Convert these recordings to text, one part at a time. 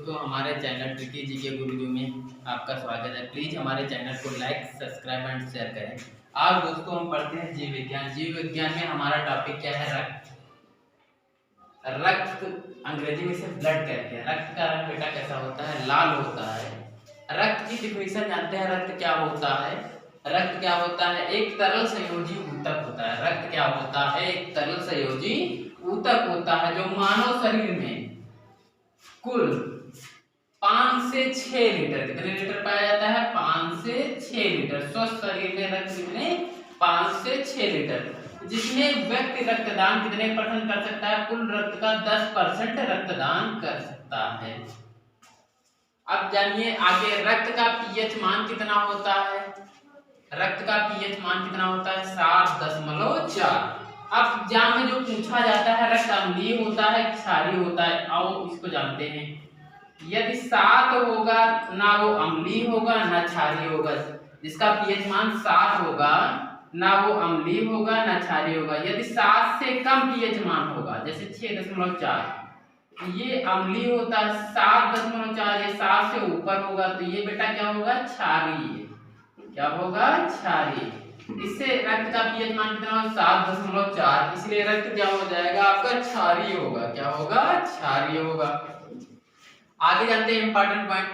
दोस्तों, हमारे channel tricky जी के गुरुजी में आपका स्वागत है। प्लीज़ हमारे चैनल को लाइक, सब्सक्राइब एंड शेयर करें। आज दोस्तों हम पढ़ते हैं जीव विज्ञान। जीव विज्ञान में हमारा टॉपिक क्या है? रक्त। रक्त अंग्रेजी में से ब्लड कहते हैं। रक्त का रंग बेटा कैसा होता है? लाल होता है। रक्त की डिफिनेशन जानते हैं? रक्त क्या होता है? रक्त क्या होता है? एक तरल संयोजी ऊतक होता है। रक्त क्या होता है? एक तरल संयोजी ऊतक होता है जो मानव शरीर में कुल 5 से 6 लीटर, कितने लीटर पाया जाता है? 5 से 6 लीटर। स्वस्थ शरीर में रक्त कितने? 5 से 6 लीटर, जिसमें व्यक्ति रक्तदान कितने % कर सकता है? कुल रक्त का 10% रक्तदान कर सकता है। अब जानिए आगे, रक्त का पीएच मान कितना होता है? रक्त का पीएच मान कितना होता है? 7.4। अब एग्जाम में जो पूछा जाता है, रक्त अम्लीय होता है क्षारीय होता है? आओ इसको जानते हैं। यदि 7 होगा ना वो अम्लीय होगा ना क्षारीय होगा। जिसका पीएच मान 7 होगा ना वो अम्लीय होगा ना क्षारीय होगा। यदि 7 से कम पीएच मान होगा, जैसे 6.4, ये अम्लीय होता है। 7.4 ये 7 से ऊपर होगा तो ये बेटा क्या होगा? क्षारीय। क्या होगा? क्षारीय। इससे रक्त का पीएच मान कितना होगा? 7.4। इसलिए रक्त क्या हो जाएगा आपका? क्षारीय होगा। क्या होगा? क्षारीय होगा। आगे जानते हैं इंपॉर्टेंट पॉइंट।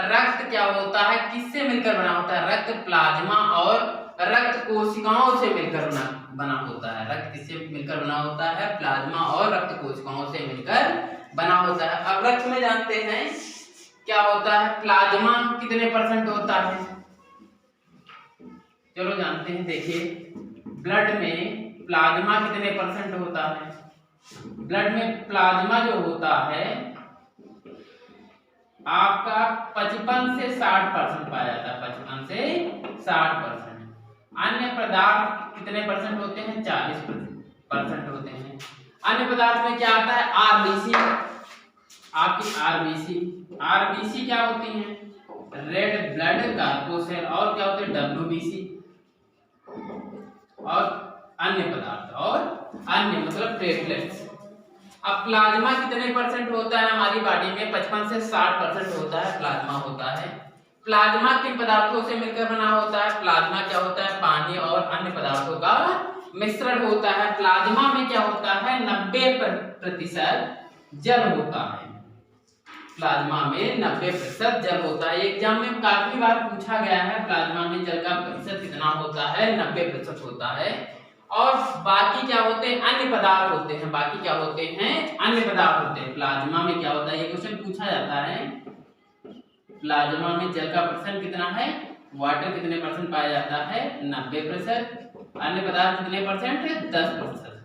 रक्त क्या होता है? किससे मिलकर बना होता है? रक्त प्लाज्मा और रक्त कोशिकाओं से मिलकर बना होता है। रक्त किससे मिलकर बना होता है? प्लाज्मा और रक्त कोशिकाओं से मिलकर बना होता है। अब रक्त में जानते हैं क्या होता है? प्लाज्मा कितने % होता है? चलो जानते हैं। देखिए, ब्लड में प्लाज्मा कितने % होता है? ब्लड में प्लाज्मा जो होता है आपका 55 से 60% पाया जाता है। 55 से 60%। अन्य पदार्थ कितने % होते हैं? 40% होते हैं। अन्य पदार्थ में क्या आता है? आरबीसी। आपकी आरबीसी क्या होती है? Red blood corpuscle. और क्या होते हैं? डब्ल्यूबीसी। और अन्य पदार्थ और अन्य मतलब प्लेटलेट्स। अब प्लाज्मा कितने % होता है हमारी बॉडी में? 55 से 60% होता है प्लाज्मा होता है। प्लाज्मा किन पदार्थों से मिलकर बना होता है? प्लाज्मा क्या होता है? पानी और अन्य पदार्थों का मिश्रण होता है। प्लाज्मा में क्या होता है? 90% जल होता है। प्लाज्मा में 90% जल होता है। एग्जाम में काफी बार पूछा गया है प्लाज्मा में जल का प्रतिशत कितना होता है? 90% होता है। और बाकी क्या होते हैं? अन्य पदार्थ होते हैं। बाकी क्या होते हैं? अन्य पदार्थ होते हैं। प्लाज्मा में क्या होता है? ये क्वेश्चन पूछा जाता है। प्लाज्मा में जल का प्रतिशत कितना है? वाटर कितने % पाया जाता है? 90%। अन्य पदार्थ कितने %? 10%।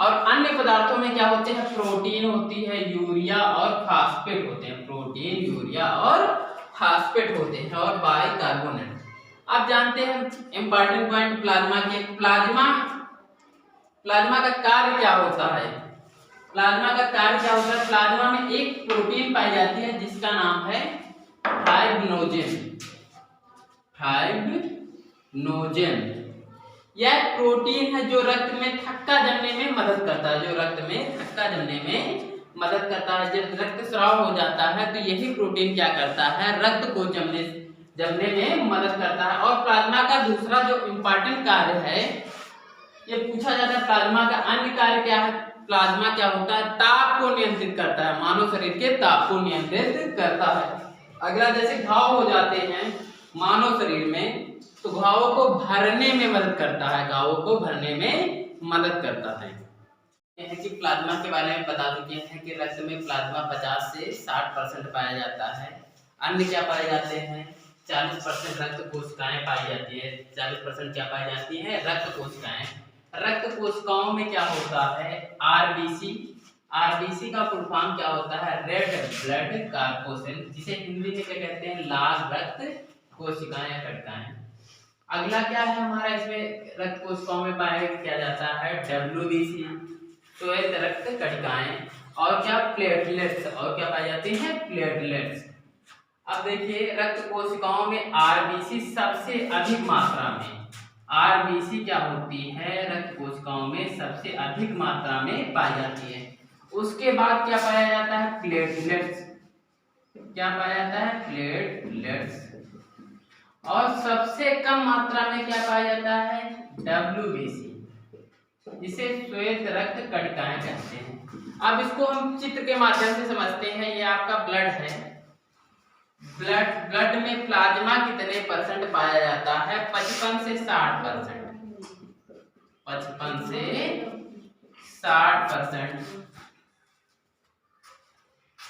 और अन्य पदार्थों में क्या होते हैं? प्रोटीन होती है, यूरिया और फास्फेट होते हैं। प्रोटीन, यूरिया और फास्फेट होते हैं और बाइकार्बोनेट। अब जानते हैं इंपॉर्टेंट पॉइंट प्लाज्मा के। प्लाज्मा का कार्य क्या होता है? प्लाज्मा का कार्य क्या होता है? प्लाज्मा में एक प्रोटीन पाई जाती है जिसका नाम है फाइब्रिनोजेन। यह प्रोटीन है जो रक्त में थक्का जमने में मदद करता है। जो रक्त में थक्का जमने में मदद करता है। जब रक्त स्राव हो जाता है तो यही प्रोटीन क्या करता है? रक्त को जमने में मदद करता है। और प्लाज्मा का दूसरा जो इम्पोर्टेंट कार्य है, ये पूछा जाता है प्लाज्मा का अन्य कार्य क्या है? प्लाज्मा क्या होता है? ताप को नियंत्रित करता है। मानव शरीर के ताप को नियंत्रित करता है। अगर जैसे घाव हो जाते हैं मानव शरीर में तो घावों को भरने में मदद करता है। घावों को भरने में मदद करता है। कि प्लाज्मा के बारे में बता चुके हैं कि रक्त में प्लाज्मा 50 से 60% पाया जाता है। अन्य क्या पाए जाते हैं? 40% रक्त कोशिकाएं पाई जाती है। 40% क्या पाई जाती है? रक्त कोशिकाएं। रक्त कोशिकाओं में क्या होता है? आरबीसी का फुल फॉर्म क्या होता है? रेड ब्लड कार्पोसेल, जिसे हिंदी में क्या कहते हैं? लाल रक्त कोशिकाएं या कणिकाएं। अगला क्या है हमारा? इसमें रक्त कोशिकाओं में पाया किया जाता है डब्ल्यूबीसी, श्वेत रक्त कणिकाएं। और क्या? प्लेटलेट्स। और क्या पाई जाती हैं? प्लेटलेट्स। अब देखिए, रक्त कोशिकाओं में आरबीसी सबसे अधिक मात्रा में। आरबीसी क्या होती है? रक्त कोशिकाओं में सबसे अधिक मात्रा में पाई जाती है। उसके बाद क्या पाया जाता है, प्लेटलेट्स। क्या पाया जाता है, प्लेटलेट्स। और सबसे कम मात्रा में क्या पाया जाता है, WBC, जिसे श्वेत रक्त कणिकाएं कहते हैं। अब इसको हम चित्र के माध्यम से समझते हैं। ये आपका ब्लड है। ब्लड में प्लाज्मा कितने परसेंट पाया जाता है, 55 से 60%। 55 से 60%।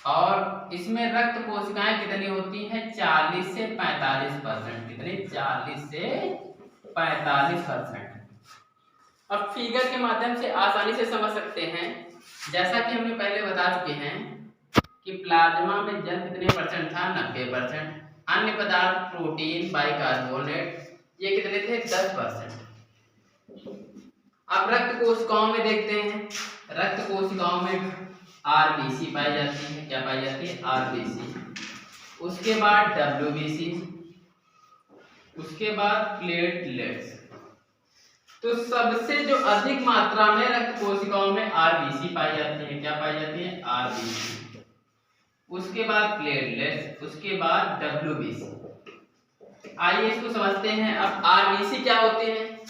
और इसमें रक्त कोशिकाएं कितनी होती हैं, 40 से 45%। कितनी, 40 से 45%। अब फिगर के माध्यम से आसानी से समझ सकते हैं। जैसा कि हमने पहले बता चुके हैं कि प्लाज्मा में जल कितने परसेंट था, 90%। अन्य पदार्थ प्रोटीन, बाइकार्बोनेट, ये कितने थे, 10%। अब रक्त कोशिकाओं में देखते हैं। रक्त कोशिकाओं में RBC पाई जाती है। क्या पाई जाती है, RBC। उसके बाद WBC, उसके बाद प्लेटलेट्स। तो सबसे जो अधिक मात्रा में रक्त कोशिकाओं में RBC पाई जाती है। क्या पाई जाती है, RBC। उसके बाद प्लेटलेट्स, उसके बाद WBC। आइए इसको समझते हैं। अब RBC क्या होते हैं।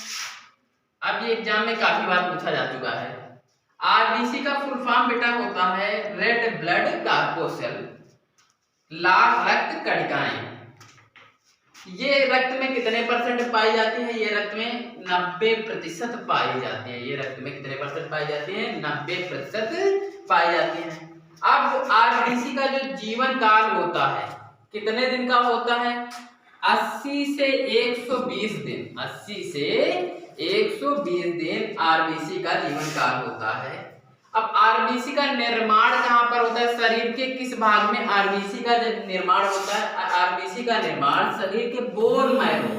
अब ये एग्जाम में काफी बार पूछा जा चुका है। RBC का फुल फॉर्म बेटा होता है रेड ब्लड कार्पोसेल, लाल रक्त कणिकाएं। ये रक्त में कितने परसेंट पाई जाती है, ये रक्त में 90% पाई जाती है। ये रक्त में कितने परसेंट पाई जाती है, 90% पाई जाती है। अब RBC का जो जीवन काल होता है कितने दिन का होता है, 80 से 120 दिन। 80 से 120 दिन RBC का जीवन काल होता है। अब RBC का निर्माण कहाँ पर होता है, शरीर के किस भाग में RBC का निर्माण होता है। RBC का निर्माण शरीर के बोन मैरो,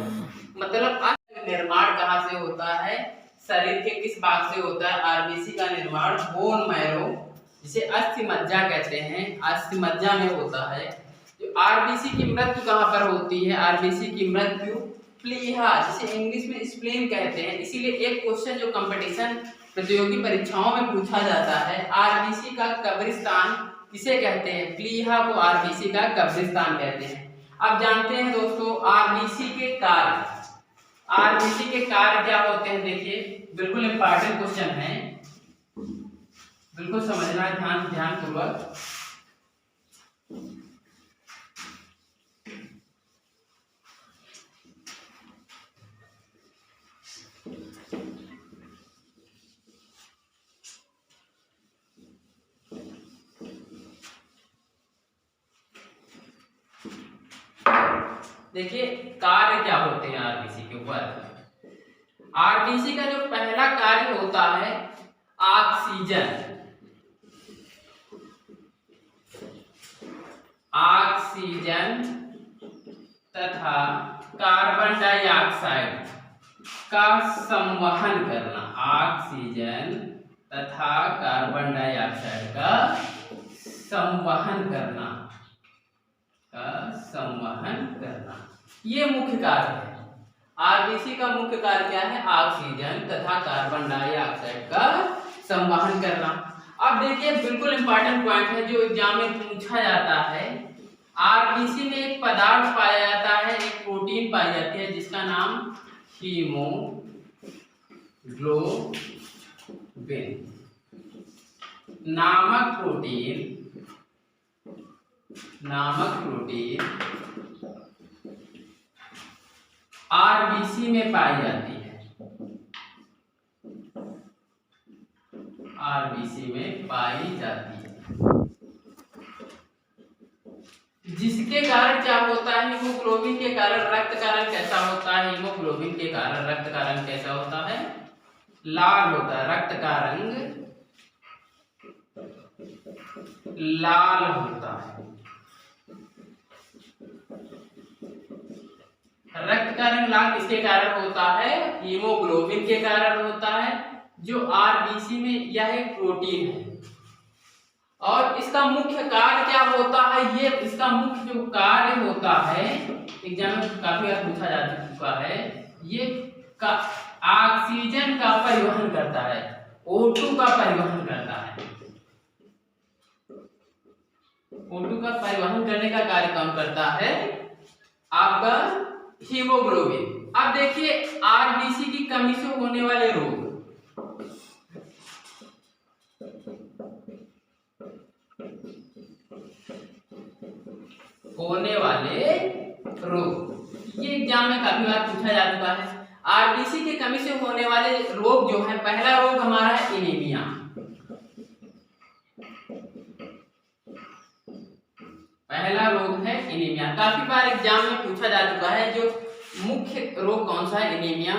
मतलब निर्माण कहाँ से होता है, शरीर के किस भाग से होता है RBC का निर्माण, बोन मैरो, जिसे अस्थि मज्जा कहते हैं, अस्थि मज्जा में होता है। जो RBC की मृत्यु कहाँ पर होती है, RBC की मृत्यु प्लीहा, जिसे इंग्लिश में स्प्लीन कहते हैं। इसीलिए एक क्वेश्चन जो कंपटीशन प्रतियोगी परीक्षाओं में पूछा जाता है, RBC का कब्रिस्तान किसे कहते हैं, प्लीहा को RBC का कब्रिस्तान कहते हैं। अब जानते हैं दोस्तों RBC के कार्य। RBC के कार्य क्या होते हैं, देखिए बिल्कुल इंपॉर्टेंट क्वेश्चन है, बिल्कुल समझना ध्यान पूर्वक। देखिए कार्य क्या होते हैं RBC के ऊपर। RBC का जो पहला कार्य होता है ऑक्सीजन तथा कार्बन डाइऑक्साइड का संवहन करना। ऑक्सीजन तथा कार्बन डाइऑक्साइड का संवहन करना, ये मुख्य कार्य है। RBC का मुख्य कार्य क्या है, ऑक्सीजन तथा कार्बन डाइऑक्साइड का संवहन करना। अब देखिए बिल्कुल इंपॉर्टेंट पॉइंट है जो एग्जाम में पूछा जाता है। RBC में एक पदार्थ पाया जाता है, एक प्रोटीन पाई जाती है जिसका नाम हीमोग्लोबिन नामक प्रोटीन RBC में पाई जाती है। RBC में पाई जाती है, जिसके कारण क्या होता है, हीमोग्लोबिन के कारण रक्त का रंग कैसा होता है, हीमोग्लोबिन के कारण रक्त का रंग कैसा होता है, लाल होता है। रक्त का रंग लाल होता है। रक्त का रंग लाल किसके कारण होता है, हीमोग्लोबिन के कारण होता है, जो RBC में यह एक प्रोटीन है। और इसका मुख्य कार्य क्या होता है, ये इसका मुख्य जो कार्य होता है, एग्जाम में काफी बार पूछा जा चुका है, ये ऑक्सीजन का परिवहन करता है, O2 का परिवहन करता है। O2 का परिवहन करने का कार्य कौन करता है? आपका हीमोग्लोबिन। अब देखिए आरबीसी की कमी से होने वाले रोग, ये एग्जाम में काफी बार पूछा जा चुका है। आरबीसी की कमी से होने वाले रोग जो है, पहला रोग हमारा है एनीमिया। पहला रोग है एनीमिया, काफी बार एग्जाम में पूछा जा चुका है। जो मुख्य रोग कौन सा है? एनीमिया।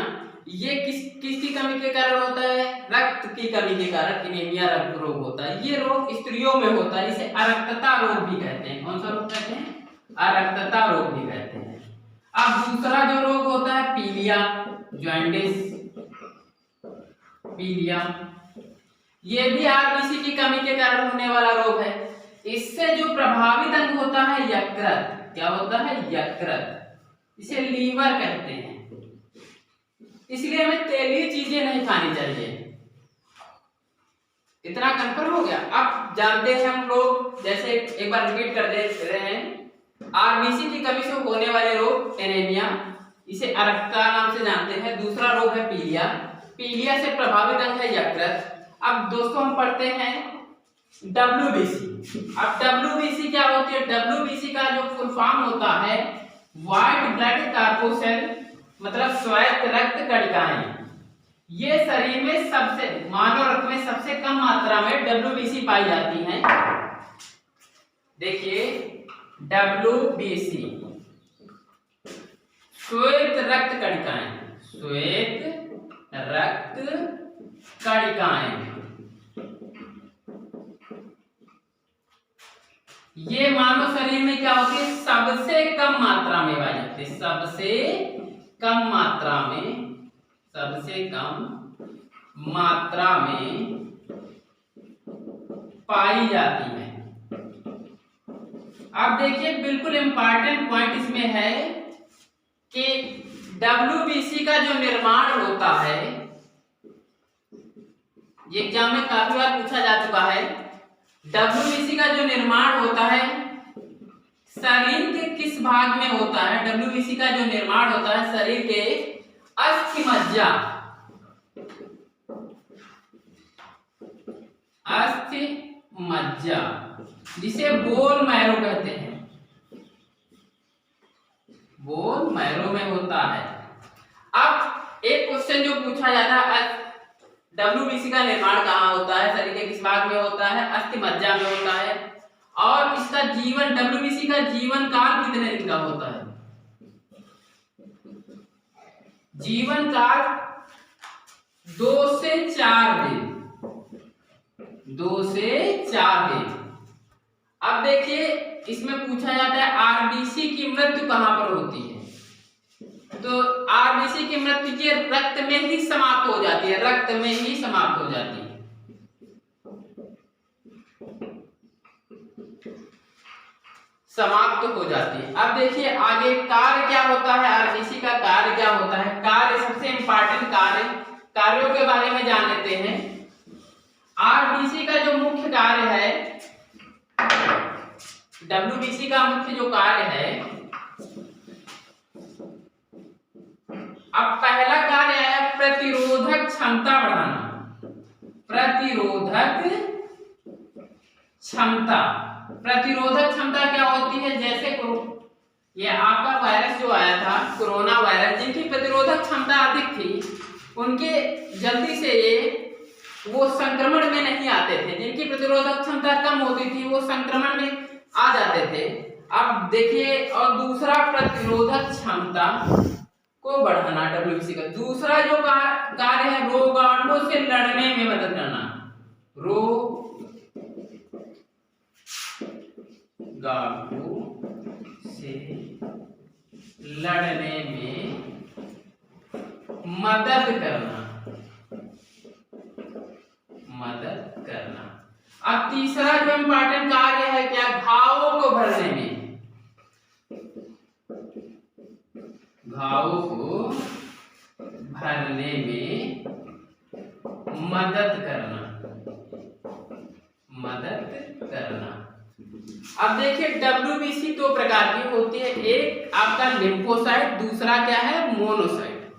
ये किसकी कमी के कारण होता है? रक्त की कमी के कारण एनीमिया रक्त रोग होता है। ये रोग स्त्रियों में होता है, इसे अरक्तता रोग भी कहते हैं। कौन सा रोग कहते हैं? अरक्तता रोग भी कहते हैं। अब दूसरा जो रोग होता है पीलिया, जॉन्डिस, पीलिया, ये भी आरबीसी की कमी के कारण होने वाला रोग है। इससे जो प्रभावित अंग होता है यकृत, क्या होता है? यकृत, इसे लीवर कहते हैं। इसलिए हमें तेलीय चीजें नहीं खानी चाहिए। इतना कंफर्म हो गया। अब जानते हैं हम लोग, जैसे एक बार रिपीट कर दे रहे हैं, आरबीसी की कमी से होने वाले रोग एनीमिया, इसे अरक्तता नाम से जानते हैं। दूसरा रोग है पीलिया, पीलिया से प्रभावित अंग है यकृत। अब दोस्तों हम पढ़ते हैं डब्ल्यूबीसी। अब डब्ल्यूबीसी क्या होती है? डब्ल्यूबीसी का जो फुल फॉर्म होता है व्हाइट ब्लड कार्पोसेल, मतलब श्वेत रक्त कणिकाएं। ये शरीर में सबसे, मानव रक्त में सबसे कम मात्रा में डब्ल्यूबीसी पाई जाती हैं। देखिए डब्ल्यूबीसी, श्वेत रक्त कणिकाएं, श्वेत रक्त कणिकाएं, ये मानव शरीर में क्या होती है? सबसे कम मात्रा में पाई जाती है। सबसे कम मात्रा में, सबसे कम मात्रा में पाई जाती है। अब देखिए बिल्कुल इंपॉर्टेंट पॉइंट इसमें है कि डब्ल्यूबीसी का जो निर्माण होता है, ये एग्जाम में काफी बार पूछा जा चुका है। डब्ल्यूबीसी का जो निर्माण होता है शरीर के किस भाग में होता है? डब्ल्यूबीसी का जो निर्माण होता है शरीर के अस्थिमज्जा, अस्थिमज्जा, जिसे बोन मैरो कहते हैं, बोन मैरो में होता है। अब एक क्वेश्चन जो पूछा जाता है, डब्ल्यूबीसी का निर्माण कहाँ होता है? शरीर के किस भाग में होता है? अस्थिमज्जा में होता है। और इसका जीवन, डब्ल्यूबीसी का जीवन काल कितने दिन का होता है? जीवन काल 2 से 4 दिन, 2 से 4 दिन। अब देखिए इसमें पूछा जाता है आरबीसी की मृत्यु कहां पर होती है? तो आरबीसी की मृत्यु के रक्त में ही समाप्त हो जाती है, रक्त में ही समाप्त हो जाती है। समाप्त हो जाती है। अब देखिए आगे कार्य क्या होता है? आरबीसी का कार्य क्या होता है? कार्य, सबसे इंपॉर्टेंट कार्यों के बारे में जान लेते हैं। आरबीसी का जो मुख्य कार्य है, डब्ल्यूबीसी का मुख्य जो कार्य है, अब पहला कार्य है प्रतिरोधक क्षमता बढ़ाना। प्रतिरोधक क्षमता, प्रतिरोधक क्षमता क्या होती है? जैसे ये आपका वायरस जो आया था, कोरोना वायरस, जिनकी प्रतिरोधक क्षमता अधिक थी, उनके जल्दी से वो संक्रमण में नहीं आते थे। जिनकी प्रतिरोधक क्षमता कम होती थी वो संक्रमण में आ जाते थे। अब देखिए, और दूसरा प्रतिरोधक क्षमता को बढ़ाना, डब्ल्यूबीसी का दूसरा जो कार्य है रोगाणुओं से लड़ने में मदद करना। रोगाणु से लड़ने में मदद करना, मदद करना। अब तीसरा जो इंपॉर्टेंट कार्य है क्या? घावों को भरने में, घावों को भरने में मदद करना, मदद करना। अब देखिए WBC दो प्रकार की होती है, एक आपका लिम्फोसाइट, दूसरा क्या है मोनोसाइट।